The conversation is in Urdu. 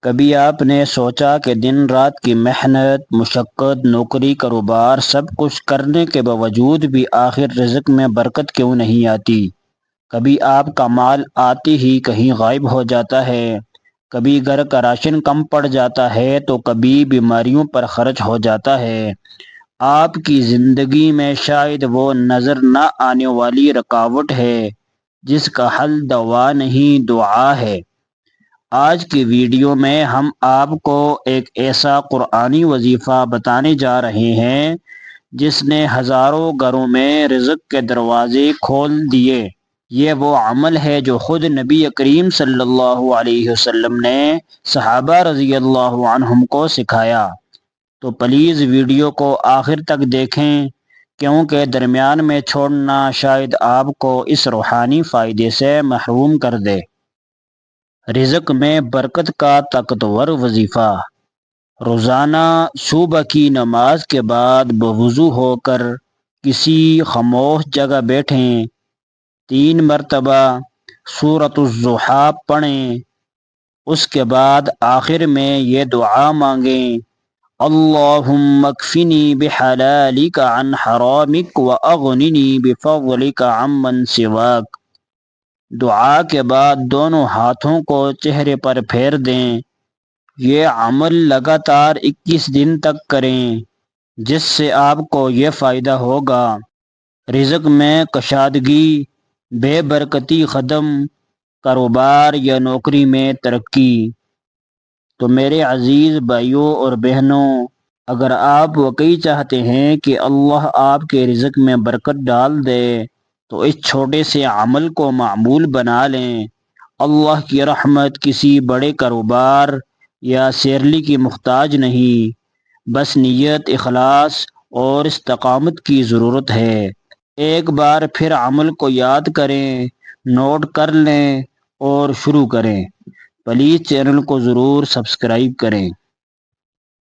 کبھی آپ نے سوچا کہ دن رات کی محنت، مشقت، نوکری، کاروبار سب کچھ کرنے کے باوجود بھی آخر رزق میں برکت کیوں نہیں آتی؟ کبھی آپ کا مال آتے ہی کہیں غائب ہو جاتا ہے، کبھی گھر کا راشن کم پڑ جاتا ہے تو کبھی بیماریوں پر خرچ ہو جاتا ہے۔ آپ کی زندگی میں شاید وہ نظر نہ آنے والی رکاوٹ ہے جس کا حل دوا نہیں، دعا ہے۔ آج کی ویڈیو میں ہم آپ کو ایک ایسا قرآنی وظیفہ بتانے جا رہے ہیں جس نے ہزاروں گھروں میں رزق کے دروازے کھول دیے۔ یہ وہ عمل ہے جو خود نبی کریم صلی اللہ علیہ وسلم نے صحابہ رضی اللہ عنہم کو سکھایا۔ تو پلیز ویڈیو کو آخر تک دیکھیں، کیونکہ درمیان میں چھوڑنا شاید آپ کو اس روحانی فائدے سے محروم کر دے۔ رزق میں برکت کا طاقتور وظیفہ۔ روزانہ صبح کی نماز کے بعد بوضو ہو کر کسی خاموش جگہ بیٹھیں، 3 مرتبہ سورۃ الضحیٰ پڑھیں، اس کے بعد آخر میں یہ دعا مانگیں: اللہم اکفنی بحلالک عن حرامک واغننی بفضلک عمن سواک۔ دعا کے بعد دونوں ہاتھوں کو چہرے پر پھیر دیں۔ یہ عمل لگاتار 21 دن تک کریں، جس سے آپ کو یہ فائدہ ہوگا: رزق میں کشادگی، بے برکتی ختم، کاروبار یا نوکری میں ترقی۔ تو میرے عزیز بھائیوں اور بہنوں، اگر آپ واقعی چاہتے ہیں کہ اللہ آپ کے رزق میں برکت ڈال دے تو اس چھوٹے سے عمل کو معمول بنا لیں۔ اللہ کی رحمت کسی بڑے کاروبار یا سیلری کی محتاج نہیں، بس نیت، اخلاص اور استقامت کی ضرورت ہے۔ ایک بار پھر عمل کو یاد کریں، نوٹ کر لیں اور شروع کریں۔ پلیز چینل کو ضرور سبسکرائب کریں۔